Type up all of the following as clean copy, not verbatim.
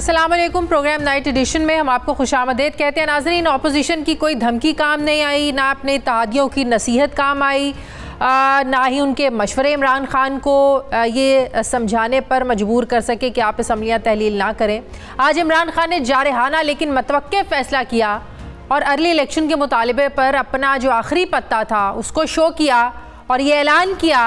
अस्सलाम वालेकुम। Programme night addition में हम आपको खुशामदीद कहते हैं। नाज़रीन, अपोजिशन की कोई धमकी काम नहीं आई, ना अपने इत्तेहादियों की नसीहत काम आई, ना ही उनके मशवरे इमरान खान को ये समझाने पर मजबूर कर सके कि आप असम्बलियाँ तहलील ना करें। आज इमरान खान ने जारहाना लेकिन मतवक्के फ़ैसला किया और अर्ली इलेक्शन के मुतालबे पर अपना जो आखिरी पत्ता था उसको शो किया और ये ऐलान किया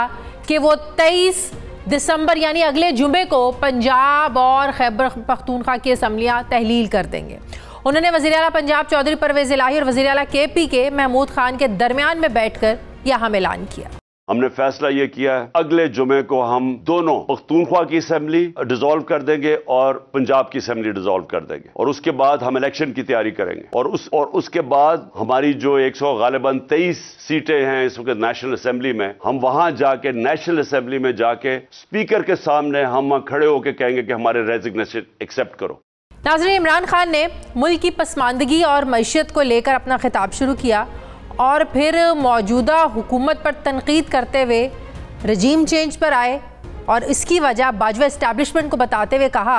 कि वो 23 दिसंबर यानी अगले जुमे को पंजाब और खैबर पख्तूनख्वा की असम्बलियाँ तहलील कर देंगे। उन्होंने वज़ीर आला पंजाब चौधरी परवेज़ इलाही और वज़ीर आला KP के महमूद खान के दरमियान में बैठकर यह हम ऐलान किया। हमने फैसला ये किया है अगले जुमे को हम दोनों पख्तूनख्वा की असेंबली डिसॉल्व कर देंगे और पंजाब की असेंबली डिसॉल्व कर देंगे और उसके बाद हम इलेक्शन की तैयारी करेंगे और उसके बाद हमारी जो 100 गालिबन 23 सीटें हैं इस वक्त नेशनल असेंबली में, हम वहां जाके नेशनल असेंबली में जाके स्पीकर के सामने हम खड़े होकर कहेंगे कि हमारे रेजिग्नेशन एक्सेप्ट करो। नाज़रीन, इमरान खान ने मुल्क की पसमानदगी और मईशत को लेकर अपना खिताब शुरू किया और फिर मौजूदा हुकूमत पर तनकीद करते हुए रजीम चेंज पर आए और इसकी वजह बाजवा इस्टेब्लिशमेंट को बताते हुए कहा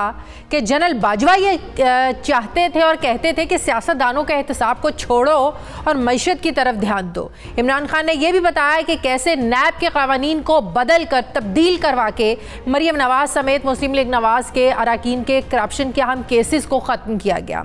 कि जनरल बाजवा ये चाहते थे और कहते थे कि सियासतदानों के एहतसाब को छोड़ो और मईशत की तरफ ध्यान दो। इमरान खान ने यह भी बताया कि कैसे नैब के कवानीन को बदल कर तब्दील करवा के मरियम नवाज समेत मुस्लिम लीग नवाज के अरकान के करप्शन के अहम केसेस को ख़त्म किया गया।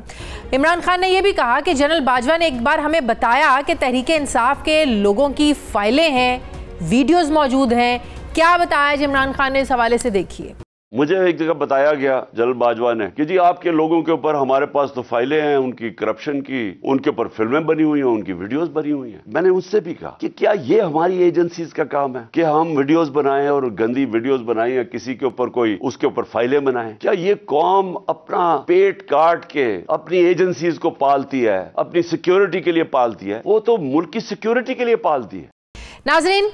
इमरान खान ने यह भी कहा कि जनरल बाजवा ने एक बार हमें बताया कि तहरीक इंसाफ के लोगों की फाइलें हैं, वीडियोज़ मौजूद हैं। क्या बताया इमरान खान ने इस हवाले से? देखिए, मुझे एक जगह बताया गया जनरल बाजवा ने कि जी आपके लोगों के ऊपर हमारे पास तो फाइलें हैं उनकी करप्शन की, उनके ऊपर फिल्में बनी हुई हैं, उनकी वीडियोस बनी हुई हैं। मैंने उससे भी कहा कि क्या ये हमारी एजेंसीज का काम है कि हम वीडियोस बनाएं और गंदी वीडियोस बनाएं या किसी के ऊपर कोई उसके ऊपर फाइलें बनाएं? क्या ये कौम अपना पेट काट के अपनी एजेंसीज को पालती है, अपनी सिक्योरिटी के लिए पालती है? वो तो मुल्क की सिक्योरिटी के लिए पालती है। नाज़रीन,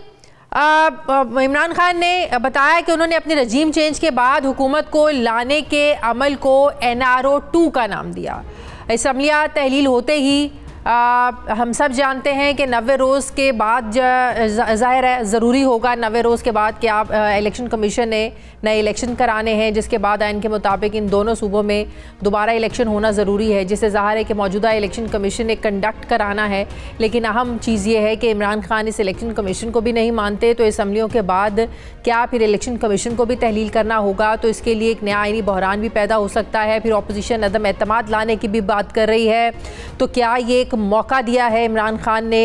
इमरान खान ने बताया कि उन्होंने अपनी रजीम चेंज के बाद हुकूमत को लाने के अमल को NRO 2 का नाम दिया। असम्बलियाँ तहलील होते ही हम सब जानते हैं कि 90 रोज़ के बाद ज़ाहिर है ज़रूरी होगा 90 रोज़ के बाद कि आप इलेक्शन कमीशन ने नए इलेक्शन कराने हैं, जिसके बाद आइन के मुताबिक इन दोनों सूबों में दोबारा इलेक्शन होना ज़रूरी है, जिससे ज़ाहिर है कि मौजूदा इलेक्शन कमीशन ने कंडक्ट कराना है। लेकिन अहम चीज़ ये है कि इमरान खान इस इलेक्शन कमीशन को भी नहीं मानते, तो असम्बलियों के बाद क्या फिर इलेक्शन कमीशन को भी तहलील करना होगा? तो इसके लिए एक नया आइनी बहरान भी पैदा हो सकता है। फिर अपोजिशन अदम एतमाद लाने की भी बात कर रही है। तो क्या ये एक मौका दिया है इमरान खान ने,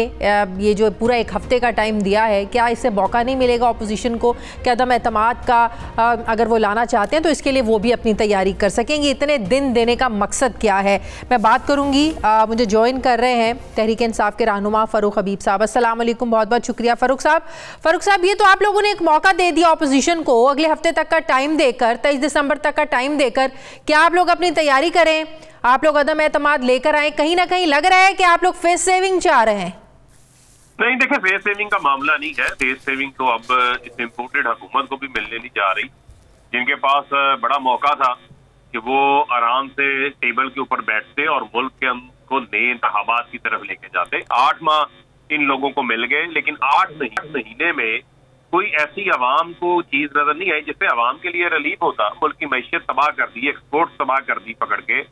ये जो पूरा एक हफ्ते का टाइम दिया है, क्या इससे मौका नहीं मिलेगा अपोजिशन को कि अदम एतमाद का अगर वो लाना चाहते हैं तो इसके लिए वो भी अपनी तैयारी कर सकेंगे? इतने दिन देने का मकसद क्या है? मैं बात करूंगी, मुझे ज्वाइन कर रहे हैं तहरीक इंसाफ के रहनुमा फ़ारूक हबीब साहब। अस्सलाम वालेकुम, बहुत बहुत शुक्रिया फ़ारूक साहब। ये तो आप लोगों ने एक मौका दे दिया अपोजिशन को अगले हफ्ते तक का टाइम देकर, 23 दिसंबर तक का टाइम देकर, क्या आप लोग अपनी तैयारी करें, आप लोग अदम एतमाद लेकर आए? कहीं ना कहीं लग रहा है कि आप लोग फेस सेविंग चाह रहे हैं। नहीं, देखिए, फेस सेविंग का मामला नहीं है। फेस सेविंग तो अब इस इम्पोर्टेड हुकूमत को भी मिलने नहीं जा रही, जिनके पास बड़ा मौका था कि वो आराम से टेबल के ऊपर बैठते और मुल्क के को नए इंतखाबात की तरफ लेके जाते। 8 माह इन लोगों को मिल गए, लेकिन 8 महीने में कोई ऐसी आवाम को चीज नजर नहीं आई जिससे आवाम के लिए रिलीफ होता। मुल्क की मैशियत तबाह कर दी, एक्सपोर्ट तबाह कर दी पकड़ के,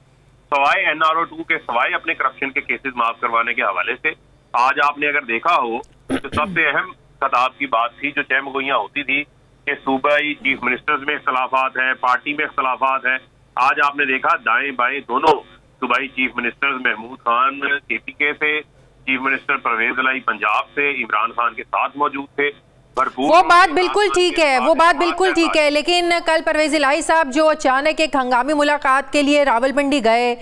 सवाए NRO 2 के, सवाए अपने करप्शन के केसेस माफ करवाने के हवाले से। आज आपने अगर देखा हो तो सबसे अहम खताब की बात थी जो चहमगोइयां होती थी कि सूबाई चीफ मिनिस्टर्स में इख्तलाफात है, पार्टी में इख्तलाफात है। आज आपने देखा दाएं बाएं दोनों सूबाई chief ministers, Mahmood Khan KPK से, चीफ मिनिस्टर परवेज इलाही पंजाब से, इमरान खान के साथ मौजूद थे। वो बात बिल्कुल ठीक है, वो बात बिल्कुल ठीक है, लेकिन कल परवेज इलाही साहब जो अचानक एक हंगामी मुलाकात के लिए रावलपिंडी गए,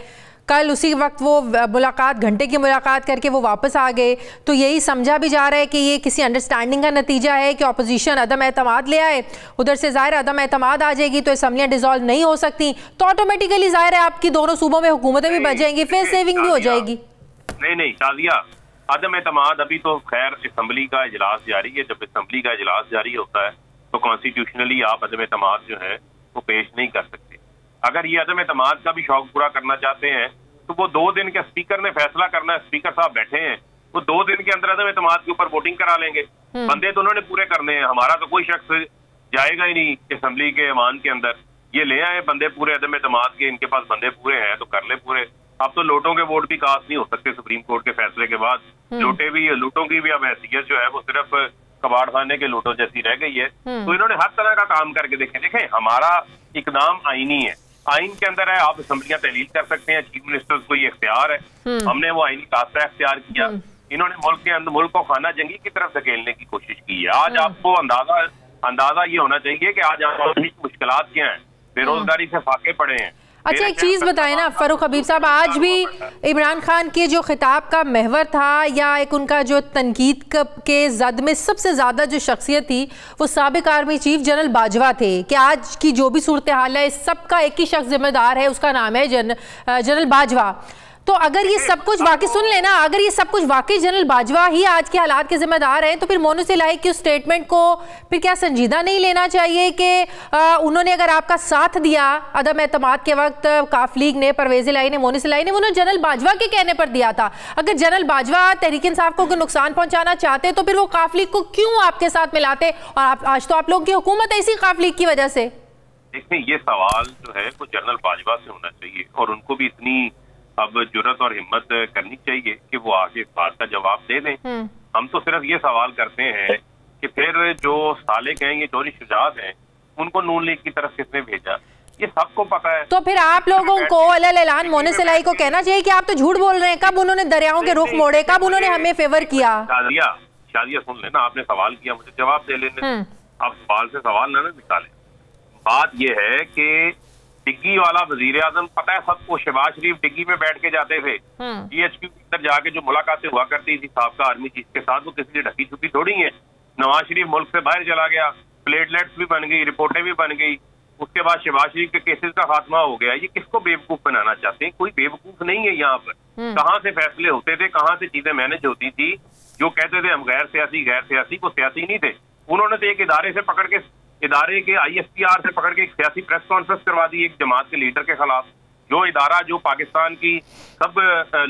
कल उसी वक्त वो मुलाकात, घंटे की मुलाकात करके वो वापस आ गए, तो यही समझा भी जा रहा है कि ये किसी अंडरस्टैंडिंग का नतीजा है कि अपोजिशन अदम एतमाद ले आए। उधर से ज़ाहिर अदम एतमाद आ जाएगी तो असम्बलियाँ डिसॉल्व नहीं हो सकती, तो ऑटोमेटिकली ज़ाहिर है आपकी दोनों सूबों में हुकूमतें भी बच जाएंगी, फेस सेविंग भी हो जाएगी। नहीं ताज़िया, अदम एतमाद अभी तो खैर असम्बली का इजलास जारी है। जब असम्बली का इजलास जारी होता है तो कॉन्स्टिट्यूशनली आप अदम एतमाद जो है वो पेश नहीं कर सकते। अगर ये अदम एतमाद का भी शौक पूरा करना चाहते हैं तो वो 2 दिन के स्पीकर ने फैसला करना है, स्पीकर साहब बैठे हैं, वो 2 दिन के अंदर अदम एतमाद के ऊपर वोटिंग करा लेंगे। बंदे तो उन्होंने पूरे करने हैं, हमारा तो कोई शख्स जाएगा ही नहीं असम्बली के ऐवान के अंदर। ये ले आए बंदे पूरे अदम एतमाद के, इनके पास बंदे पूरे हैं तो कर ले पूरे। अब तो लोटों के वोट भी कास्ट नहीं हो सकते सुप्रीम कोर्ट के फैसले के बाद। लोटों की भी अब हैसियत जो है वो सिर्फ कबाड़ खाने के लोटों जैसी रह गई है। तो इन्होंने हर तरह का काम करके देखें हमारा इकदाम आईनी है, आइन के अंदर है, आप असम्बलियां तहलील कर सकते हैं, चीफ मिनिस्टर को ये इख्तियार है। हमने वो आइनी कास्ता इख्तियार किया। इन्होंने मुल्क के अंदर मुल्क को खाना जंगी की तरफ धकेलने की कोशिश की है। आज आपको अंदाजा ये होना चाहिए कि आज आवामी की मुश्किलात क्या है, बेरोजगारी से फाके पड़े हैं। अच्छा, एक चीज बताएं ना फारूक हबीब साहब, आज भी इमरान खान के जो खिताब का महवर था या एक उनका जो तनकीद के जद में सबसे ज्यादा जो शख्सियत थी वो साबिक आर्मी चीफ जनरल बाजवा थे कि आज की जो भी सूरत हाल है इस सब का एक ही शख्स जिम्मेदार है, उसका नाम है जनरल बाजवा। तो अगर ये सब कुछ वाकई सुन लेना, अगर ये सब कुछ वाकई जनरल बाजवा ही आज के हालात के जिम्मेदार हैं तो फिर मोनस इलाही की उस स्टेटमेंट को फिर क्या संजीदा नहीं लेना चाहिए कि उन्होंने अगर आपका साथ दिया अदम एतमाद के वक्त, काफ लीग ने, परवेज इलाही ने, मोनस इलाही ने, उन्होंने जनरल बाजवा के कहने पर दिया था। अगर जनरल बाजवा तहरीक इंसाफ को नुकसान पहुंचाना चाहते तो फिर वो काफ लीग को क्यों आपके साथ मिलाते? और आज तो आप लोगों की हुकूमत है इसी काफ लीग की वजह से। देखिए, ये सवाल जो है वो जनरल बाजवा से होना चाहिए और उनको भी इतनी अब जुर्रत और हिम्मत करनी चाहिए कि वो आगे इस बात का जवाब दे दें। हम तो सिर्फ ये सवाल करते हैं कि फिर जो साले हैं, ये चोरी शुजात हैं, उनको नून लीग की तरफ किसने भेजा, ये सबको पता है। तो फिर आप लोगों को अलग मोनस इलाही को कहना चाहिए कि आप तो झूठ बोल रहे हैं। कब उन्होंने दरियाओं के रुख मोड़े, कब उन्होंने हमें फेवर किया? शादिया सुन लेना, आपने सवाल किया, मुझे जवाब दे लेने। आप सवाल से सवाल ना निकालें। बात यह है कि डिग्गी वाला वजीर आजम, पता है सबको, शहबाज शरीफ डिग्गी में बैठ के जाते थे। GHQ के अंदर जाके जो मुलाकातें हुआ करती थी साबका आर्मी चीफ के साथ, वो किसी ढकी छुपी थोड़ी है। नवाज शरीफ मुल्क से बाहर चला गया, प्लेटलेट्स भी बन गई, रिपोर्टें भी बन गई, उसके बाद शहबाज शरीफ के केसेस का खात्मा हो गया। ये किसको बेवकूफ बनाना चाहते हैं? कोई बेवकूफ नहीं है यहाँ पर। कहाँ से फैसले होते थे, कहाँ से चीजें मैनेज होती थी। जो कहते थे हम गैर सियासी, वो सियासी नहीं थे। उन्होंने तो एक इदारे से पकड़ के, इदारे के ISPR से पकड़ के एक सियासी प्रेस कॉन्फ्रेंस करवा दी एक जमात के लीडर के खिलाफ। जो इदारा जो पाकिस्तान की सब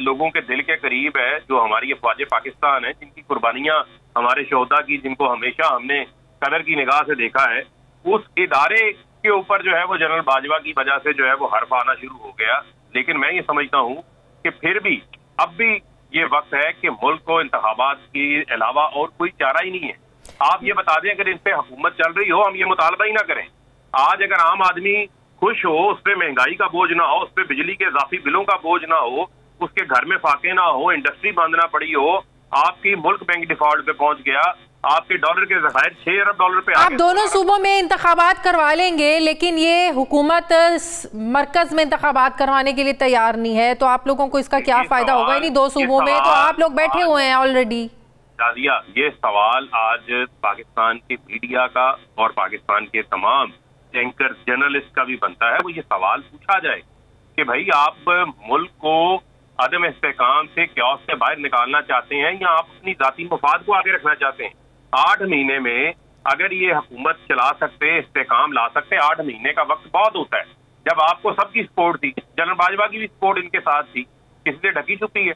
लोगों के दिल के करीब है, जो हमारी अफवाज पाकिस्तान है, जिनकी कुर्बानियां हमारे शोहदा की, जिनको हमेशा हमने कदर की निगाह से देखा है, उस इदारे के ऊपर जो है वो जनरल बाजवा की वजह से जो है वो हर्फ आना शुरू हो गया। लेकिन मैं ये समझता हूँ कि फिर भी अब भी ये वक्त है कि मुल्क को इंतखाबात के अलावा और कोई चारा ही नहीं है। आप ये बता दें अगर इन पे हुकूमत चल रही हो, हम ये मुतालबा ही ना करें। आज अगर आम आदमी खुश हो, उस पर महंगाई का बोझ ना हो, उस पर बिजली के इजाफी बिलों का बोझ ना हो, उसके घर में फाके ना हो, इंडस्ट्री बंद ना पड़ी हो, आपकी मुल्क बैंक डिफॉल्ट पे पहुंच गया, आपके डॉलर के ज़खायर 6 अरब डॉलर पे आप दोनों सूबों में इंतखाबात करवा लेंगे, लेकिन ये हुकूमत मरकज में इंतखाबात करवाने के लिए तैयार नहीं है, तो आप लोगों को इसका क्या फायदा होगा? नहीं, 2 सूबों में तो आप लोग बैठे हुए हैं ऑलरेडी। शादिया, ये सवाल आज पाकिस्तान के मीडिया का और पाकिस्तान के तमाम एंकर जर्नलिस्ट का भी बनता है। वो ये सवाल पूछा जाए कि भाई आप मुल्क को अदम इस्तेकाम से, क्यास से बाहर निकालना चाहते हैं या आप अपनी जाती मफाद को आगे रखना चाहते हैं? 8 महीने में अगर ये हुकूमत चला सकते, इस्तेकाम ला सकते, 8 महीने का वक्त बहुत होता है। जब आपको सबकी सपोर्ट थी, जनरल बाजवा की भी सपोर्ट इनके साथ थी, किसी से ढकी छुपी है,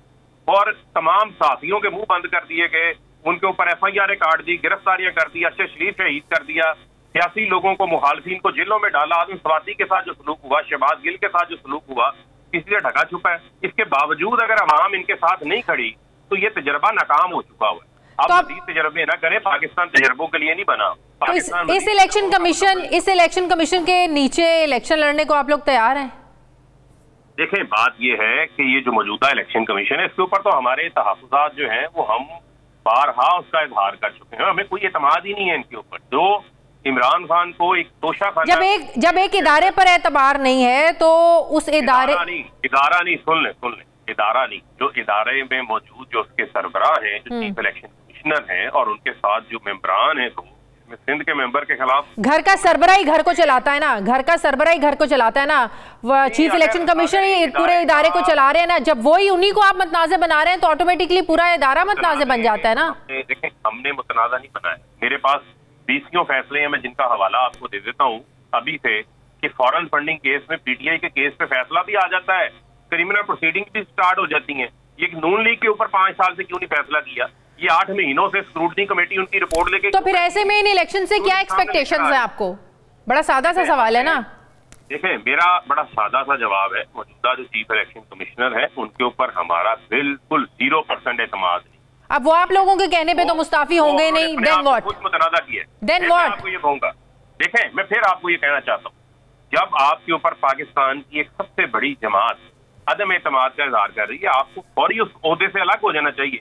और तमाम साथियों के मुंह बंद कर दिए गए, उनके ऊपर FIR काट दी, गिरफ्तारियां कर दी, अरशद शरीफ शहीद कर दिया, सियासी लोगों को, मुखालफिन को जेलों में डाला, आदम स्वाति के साथ जो सलूक हुआ, शहबाज गिल के साथ जो सलूक हुआ, किसी से ढका छुपा है। इसके बावजूद अगर अवाम इनके साथ नहीं खड़ी तो ये तजर्बा नाकाम हो चुका हुआ है। अब मजीद तजर्बे ना करें, पाकिस्तान तजर्बों के लिए नहीं बना। तो इस इलेक्शन कमीशन के नीचे इलेक्शन लड़ने को आप लोग तैयार हैं? देखें, बात यह है कि ये जो मौजूदा इलेक्शन कमीशन है, इसके ऊपर तो हमारे तहफ़्फ़ुज़ात जो हैं वो हम बारहा उसका इजहार कर चुके हैं। हमें कोई एतमाद ही नहीं है इनके ऊपर। जो इमरान खान को एक तोशा खाना, जब एक इदारे पर एतबार नहीं है तो उस इदारा नहीं, सुन ले, इदारा नहीं, जो इदारे में मौजूद जो उसके सरबराह हैं, जो चीफ इलेक्शन कमिश्नर हैं और उनके साथ जो मेंबरान हैं, तो सिंध के मेंबर के खिलाफ घर का सरबराही घर को चलाता है ना, घर का सरबराही घर को चलाता है ना, चीफ इलेक्शन कमीशन ही पूरे इदारे को चला रहे हैं ना। जब वही उन्हीं को आप मतनाज़े बना रहे हैं तो ऑटोमेटिकली पूरा इदारा मतनाज़े बन जाता है ना। देखें, हमने मुतनाज़ा नहीं बनाया। मेरे पास 20 फैसले हैं, मैं जिनका हवाला आपको दे देता हूँ अभी से, कि फॉरेन फंडिंग केस में PTI के केस पे फैसला भी आ जाता है, क्रिमिनल प्रोसीडिंग भी स्टार्ट हो जाती है। ये नून लीग के ऊपर 5 साल से क्यों नहीं फैसला किया? ये 8 महीनों से स्क्रूटनी कमेटी उनकी रिपोर्ट लेके, तो फिर ऐसे में इन इलेक्शन से क्या एक्सपेक्टेशंस है आपको? बड़ा सादा सा सवाल है ना। देखें, मेरा बड़ा सादा सा जवाब है। मौजूदा जो चीफ इलेक्शन कमिश्नर है उनके ऊपर हमारा बिल्कुल 0% एतमाद नहीं। अब वो आप लोगों के कहने पे तो मुस्ताफी होंगे नहीं, देन व्हाट? कुछ मुतनाज़ा किया है, देन व्हाट? आपको ये कहूंगा, देखें मैं फिर आपको ये कहना चाहता हूँ, जब आपके ऊपर पाकिस्तान की एक सबसे बड़ी जमात अदम एतमाद का इजहार कर रही है, आपको फौरी उस ओहदे से अलग हो जाना चाहिए।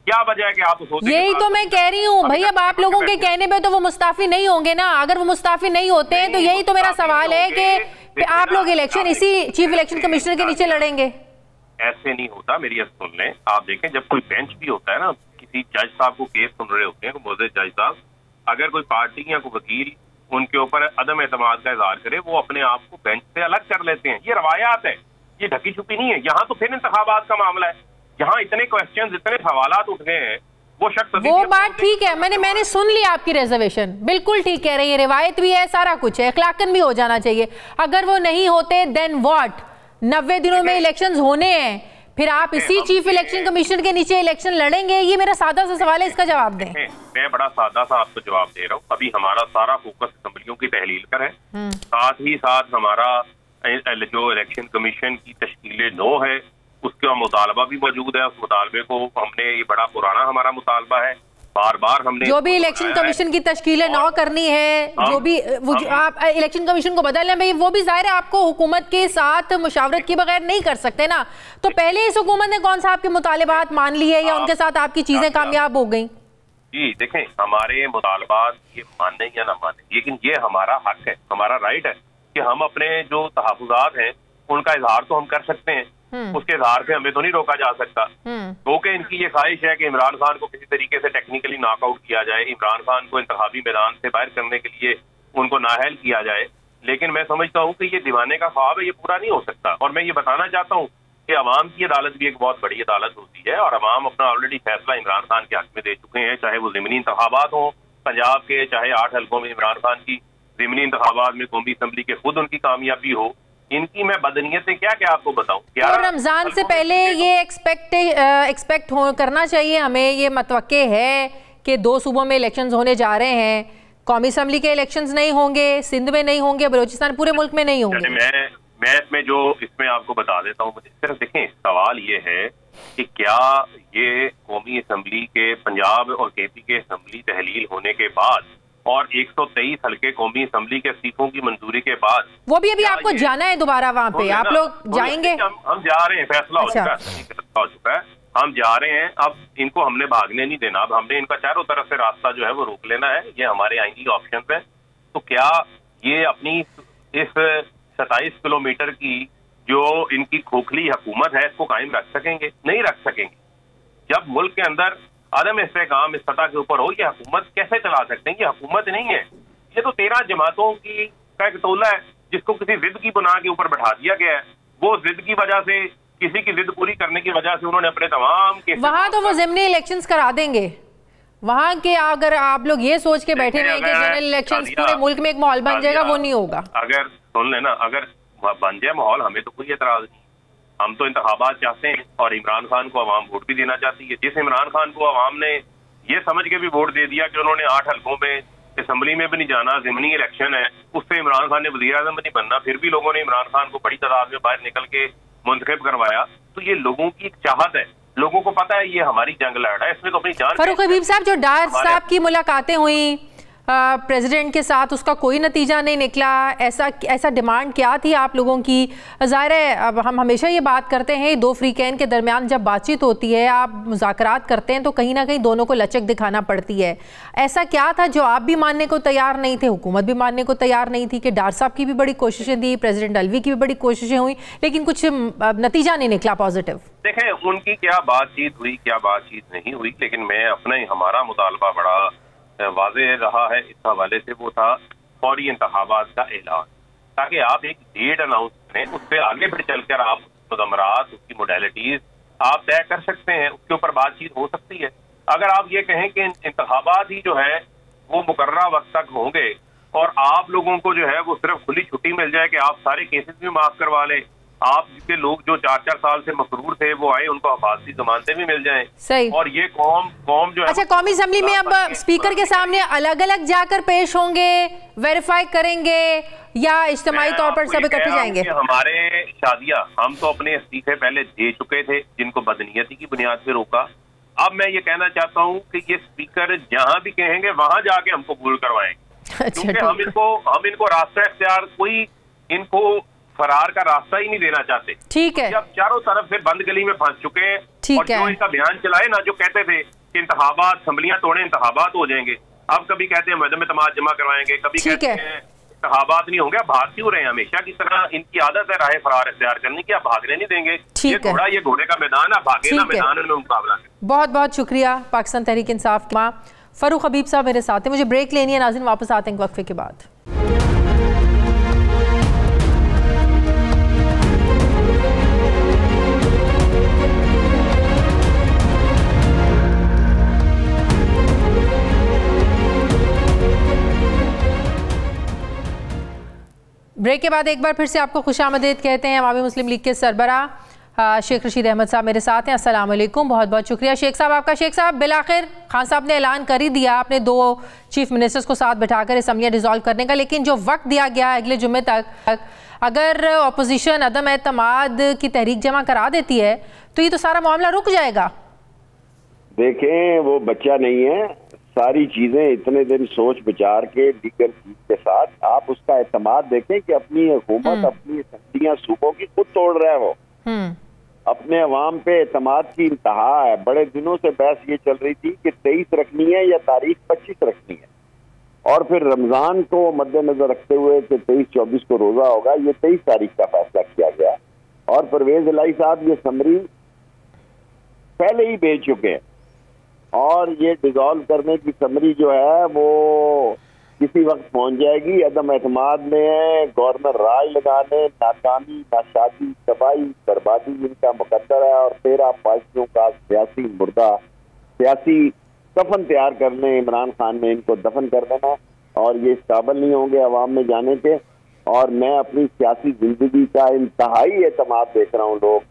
क्या वजह है कि आप उस ओहदे? यही तो मैं कह रही हूँ भाई, अब आप लोगों के कहने पे तो वो मुस्ताफी नहीं होंगे ना। अगर वो मुस्ताफी नहीं होते हैं तो यही तो मेरा सवाल है कि आप लोग इलेक्शन इसी चीफ इलेक्शन कमिश्नर के नीचे लड़ेंगे। ऐसे नहीं होता, मेरी सुन लें। आप देखें, जब कोई बेंच भी होता है ना, किसी जज साहब को केस सुन रहे होते हैं, मोअज़्ज़ज़ जज साहब, अगर कोई पार्टी या कोई वकील उनके ऊपर अदम एतमाद का इजहार करे, वो अपने आप को बेंच से अलग कर लेते हैं। ये रवायात है, ये ढकी छुपी नहीं है। यहाँ तो फिर इंतखाबात का मामला है, यहाँ इतने क्वेश्चन, इतने सवालात उठ गए हैं। वो शख्स, वो बात ठीक है, मैंने सुन लिया आपकी रिजर्वेशन, बिल्कुल ठीक कह रही है, रिवायत भी है, सारा कुछ है, अखलाकन भी हो जाना चाहिए। अगर वो नहीं होते देन व्हाट? 90 दिनों में इलेक्शंस होने हैं, फिर आप इसी चीफ इलेक्शन कमिश्नर के नीचे इलेक्शन लड़ेंगे? ये मेरा सादा सा सवाल है, इसका जवाब दें। मैं बड़ा सादा सा आपको जवाब दे रहा हूँ। अभी हमारा सारा फोकस असम्बलियों की तहलील पर है, साथ ही साथ हमारा जो इलेक्शन कमीशन की तश्कील 9 है उसका मुतालबा भी मौजूद है। उस मुतालबे को हमने, ये बड़ा पुराना हमारा मुतालबा है, बार बार हमने जो भी इलेक्शन कमीशन की तश्कील 9 करनी है, जो भी आप इलेक्शन कमीशन को बदल लें भाई, वो भी जाहिर है आपको हुकूमत के साथ मुशावरत के बगैर नहीं कर सकते ना। तो पहले इस हुकूमत ने कौन सा आपके मुतालिबात मान लिए या उनके साथ आपकी चीजें कामयाब हो गई? जी देखें, हमारे मुतालबात ये माने या ना माने, लेकिन ये हमारा हक है, हमारा राइट है कि हम अपने जो तहफ़्फ़ुज़ात हैं उनका इजहार तो हम कर सकते हैं। उसके इजहार से हमें तो नहीं रोका जा सकता। क्योंकि इनकी ये ख्वाहिश है कि इमरान खान को किसी तरीके से टेक्निकली नॉकआउट किया जाए, इमरान खान को इंतखाबी मैदान से बाहर करने के लिए उनको नाअहल किया जाए। लेकिन मैं समझता हूँ कि ये दीवाने का ख्वाब है, ये पूरा नहीं हो सकता। और मैं ये बताना चाहता हूँ कि अवाम की अदालत भी एक बहुत बड़ी अदालत होती है, और अवाम अपना ऑलरेडी फैसला इमरान खान के हक में दे चुके हैं, चाहे वो ज़िमनी इंतखाबात हों पंजाब के, चाहे 8 हल्कों में इमरान खान की ज़िमनी इंतखाबात में कौमी असम्बली के खुद उनकी कामयाबी हो। इनकी मैं बदनीयतें क्या क्या आपको बताऊं। तो रमजान से पहले ये एक्सपेक्ट करना चाहिए हमें, ये मतवक्के है कि 2 सूबों में इलेक्शंस होने जा रहे हैं, कौमी असम्बली के इलेक्शंस नहीं होंगे, सिंध में नहीं होंगे, बलूचिस्तान, पूरे मुल्क में नहीं होंगे। मैं आपको बता देता हूँ। मुझे सिर्फ देखें, सवाल ये है कि क्या ये कौमी असम्बली के पंजाब और केपी के असम्बली तहलील होने के बाद और 123 हल्के कौमी असम्बली के सीटों की मंजूरी के बाद, वो भी अभी आपको जाना है दोबारा वहाँ पे, आप लोग जाएंगे? हम जा रहे हैं, फैसला हो चुका है, हम जा रहे हैं। अब इनको हमने भागने नहीं देना, अब हमने इनका चारों तरफ से रास्ता जो है वो रोक लेना है। ये हमारे आईनी ऑप्शन है। तो क्या ये अपनी इस 27 किलोमीटर की जो इनकी खोखली हुकूमत है इसको कायम रख सकेंगे? नहीं रख सकेंगे। जब मुल्क के अंदर आदम इस्तेकाम इस सतह के ऊपर हो, ये हुकूमत कैसे चला सकते हैं? ये हुकूमत नहीं है, ये तो 13 जमातों की का एक टोला है जिसको किसी जिद की बुना के ऊपर बैठा दिया गया है। वो जिद की वजह से, किसी की जिद पूरी करने की वजह से उन्होंने अपने तमाम के वहां तो वो ज़िमनी इलेक्शंस करा देंगे वहां के। अगर आप लोग ये सोच के बैठे हैं कि जनरल इलेक्शंस पूरे मुल्क में एक माहौल बन जाएगा, वो नहीं होगा। अगर सुन लेना, अगर बन जाए माहौल, हमें तो कोई एतराज नहीं। हम तो इंतखाबात चाहते हैं और इमरान खान को अवाम वोट भी देना चाहती है। जिस इमरान खान को अवाम ने ये समझ के भी वोट दे दिया कि उन्होंने 8 हल्कों में असम्बली में भी नहीं जाना, ज़िमनी इलेक्शन है, उससे इमरान खान ने वज़ीर आज़म भी नहीं बनना, फिर भी लोगों ने इमरान खान को बड़ी तादाद में बाहर निकल के मुंतखब करवाया। तो ये लोगों की एक चाहत है, लोगों को पता है ये हमारी जंग लड़ रहा है, इसमें तो अपनी जान। फारूक हबीब साहब, जो डार साहब की मुलाकातें हुई प्रेसिडेंट के साथ, उसका कोई नतीजा नहीं निकला, ऐसा डिमांड क्या थी आप लोगों की? ज़ाहिर है अब हम हमेशा ये बात करते हैं, 2 फ्रीकैन के दरमियान जब बातचीत होती है, आप मुज़ाकरात करते हैं तो कहीं ना कहीं दोनों को लचक दिखाना पड़ती है। ऐसा क्या था जो आप भी मानने को तैयार नहीं थे, हुकूमत भी मानने को तैयार नहीं थी, कि डार साहब की भी बड़ी कोशिशें थी, प्रेसिडेंट अलवी की भी बड़ी कोशिशें हुई, लेकिन कुछ नतीजा नहीं निकला पॉजिटिव? देखें, उनकी क्या बातचीत हुई, क्या बातचीत नहीं हुई, लेकिन मैं अपना ही, हमारा मुतालबा बड़ा वाज़ेह रहा है इस हवाले से। वो था फौरी इंतखाबात का ऐलान, ताकि आप एक डेट अनाउंस करें, उससे आगे फिर चलकर आप मुज़ामरात, उसकी मोडेलिटीज आप तय कर सकते हैं, उसके ऊपर बातचीत हो सकती है। अगर आप ये कहें कि इंतखाबात ही जो है वो मुकर्ररा वक्त तक होंगे और आप लोगों को जो है वो सिर्फ खुली छुट्टी मिल जाए कि आप सारे केसेस भी माफ करवा लें, आपके लोग जो 4-4 साल से मफरूर थे वो आए, उनको हिफाजती जमानतें भी मिल जाएं। सही। और ये कौम जो है, अच्छा, कौमी असेंबली में अब स्पीकर के सामने अलग अलग जाकर पेश होंगे, वेरीफाई करेंगे या इज्तिमाई तौर पर सब इकट्ठे जाएंगे? हमारे शादिया हम तो अपने इस्तीफे पहले दे चुके थे, जिनको बदनीयती की बुनियाद पे रोका। अब मैं ये कहना चाहता हूँ कि ये स्पीकर जहां भी कहेंगे वहां जाके हम कबूल करवाएंगे, क्योंकि हम इनको रास्ता इख्तियार, कोई इनको फरार का रास्ता ही नहीं देना चाहते। ठीक है। अब चारों तरफ से बंद गली में फंस चुके हैं। और जो इनका बयान चलाए ना, जो कहते थे कि इंतखाबात, असम्बलियां तोड़े, इंतखाबात हो जाएंगे, अब कभी कहते हैं मदम इत्तेमाद जमा करवाएंगे, कभी कहते हैं इंतखाबात नहीं होंगे। भाग क्यों रहे हैं? हमेशा की तरह इनकी आदत है राह फरार इख्तियार करने की, आप भागने नहीं देंगे। ये घोड़े का मैदान है, भागे ना मैदान में मुकाबला। बहुत बहुत शुक्रिया पाकिस्तान तहरीक इंसाफ का फरूख हबीब साहब मेरे साथ हैं। मुझे ब्रेक लेनी है नाज़रीन, वापस आते हैं वक्फे के बाद। ब्रेक के बाद एक बार फिर से आपको खुशामदीद कहते हैं। अवामी मुस्लिम लीग के सरबराह शेख रशीद अहमद साहब मेरे साथ हैं। अस्सलाम वालेकुम, बहुत बहुत शुक्रिया शेख साहब आपका। शेख साहब, बिलाखिर खान साहब ने ऐलान कर ही दिया अपने 2 चीफ मिनिस्टर्स को साथ बैठाकर असम्बलियाँ डिसॉल्व करने का, लेकिन जो वक्त दिया गया अगले जुम्मे तक, अगर अपोजिशन अदम एतमाद की तहरीक जमा करा देती है तो ये तो सारा मामला रुक जाएगा। देखें, वो बच्चा नहीं है, सारी चीजें इतने दिन सोच विचार के दीगर चीज के साथ आप उसका एतमाद देखें कि अपनी हुकूमत अपनी असम्बलियां सूबों की खुद तोड़ रहा है। वो अपने अवाम पे एतमाद की इंतहा है। बड़े दिनों से बहस ये चल रही थी कि 23 रखनी है या तारीख 25 रखनी है, और फिर रमजान को मद्देनजर रखते हुए कि 23-24 को रोजा होगा, ये 23 तारीख का फैसला किया गया। और परवेज इलाही साहब ये समरी पहले ही भेज चुके हैं, और ये डिसॉल्व करने की समरी जो है वो किसी वक्त पहुंच जाएगी। अदम एतमाद में गवर्नर राज लगाने, नाकामी, नाशादी, तबाही, बर्बादी इनका मुकद्दर है, और 13 पार्टियों का सियासी मुर्दा, सियासी कफन तैयार करने इमरान खान ने इनको दफन कर देना, और ये इस काबिल नहीं होंगे अवाम में जाने के। और मैं अपनी सियासी जिंदगी का इंतहाई एतमाद देख रहा हूँ लोग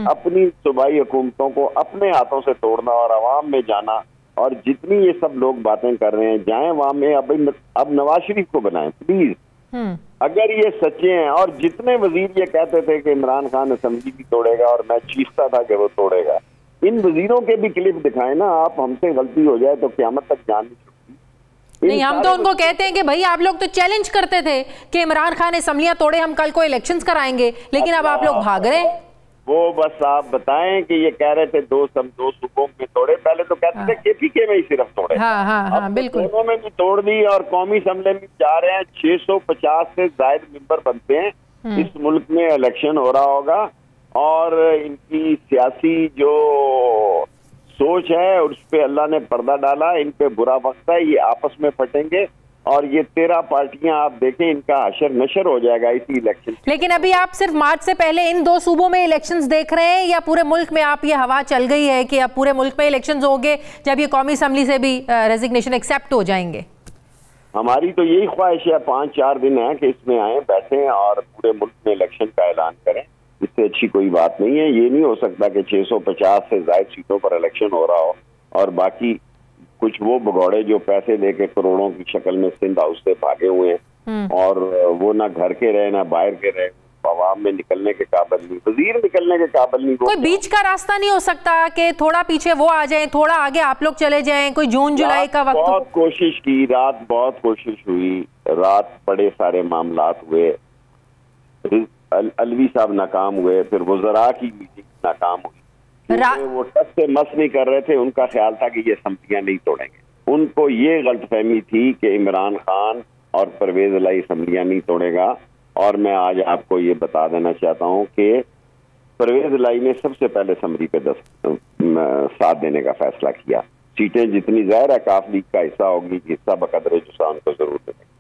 अपनी सूबाई हुकूमतों को अपने हाथों से तोड़ना और अवाम में जाना, और जितनी ये सब लोग बातें कर रहे हैं जाएं अवाम में। अब नवाज शरीफ को बनाएं प्लीज, अगर ये सच्चे हैं। और जितने वजीर ये कहते थे कि इमरान खान असेंबली भी तोड़ेगा और मैं चीखता था कि वो तोड़ेगा, इन वजीरों के भी क्लिप दिखाएं ना आप। हमसे गलती हो जाए तो क़यामत तक जान नहीं सकती। नहीं, हम तो उनको कहते हैं कि भाई आप लोग तो चैलेंज करते थे कि इमरान खान असेंबलियां तोड़े, हम कल को इलेक्शंस कराएंगे, लेकिन अब आप लोग भाग रहे हैं। वो बस आप बताएं कि ये कह रहे थे दो सूबों में तोड़े, पहले तो कहते थे केपीके में ही सिर्फ तोड़े। हाँ, बिल्कुल। दोनों में भी तोड़ दी, और कौमी असेंबली में जा रहे हैं। 650 से ज्यादा मेंबर बनते हैं। इस मुल्क में इलेक्शन हो रहा होगा, और इनकी सियासी जो सोच है उस पे अल्लाह ने पर्दा डाला। इन पे बुरा वक्त है, ये आपस में फटेंगे, और ये 13 पार्टियां आप देखें इनका हशर नशर हो जाएगा इसी इलेक्शन। लेकिन अभी आप सिर्फ मार्च से पहले इन 2 सूबों में इलेक्शंस देख रहे हैं, या पूरे मुल्क में आप ये हवा चल गई है कि अब पूरे मुल्क में इलेक्शंस होंगे जब ये कौमी असेंबली से भी रेजिग्नेशन एक्सेप्ट हो जाएंगे? हमारी तो यही ख्वाहिश है, 5-4 दिन है कि इसमें आए, बैठे और पूरे मुल्क में इलेक्शन का ऐलान करें। इससे अच्छी कोई बात नहीं है। ये नहीं हो सकता कि 650 से ज्यादा सीटों पर इलेक्शन हो रहा हो और बाकी कुछ वो भगौड़े जो पैसे लेके करोड़ों की शक्ल में सिंध हाउस से भागे हुए हैं, और वो ना घर के रहे ना बाहर के रहे, आवाम में निकलने के काबिल नहीं, वजीर निकलने के काबिल नहीं। कोई बीच का रास्ता नहीं हो सकता कि थोड़ा पीछे वो आ जाएं, थोड़ा आगे आप लोग चले जाएं? कोई जून जुलाई का वक्त? बहुत कोशिश की, रात बहुत कोशिश हुई, रात बड़े सारे मामलात हुए, अलवी साहब नाकाम हुए, फिर वज़रा की मीटिंग नाकाम हुई। वो टस से मस नहीं कर रहे थे, उनका ख्याल था कि ये असम्बलियां नहीं तोड़ेंगे। उनको ये गलतफहमी थी कि इमरान खान और परवेज इलाही असम्बलियां नहीं तोड़ेगा। और मैं आज आपको ये बता देना चाहता हूं कि परवेज इलाही ने सबसे पहले असम्बली पे साथ देने का फैसला किया। सीटें जितनी ज़ाहिर है काफ लीग का हिस्सा होगी, हिस्सा बकदरे जुसा उनको जरूर देंगे।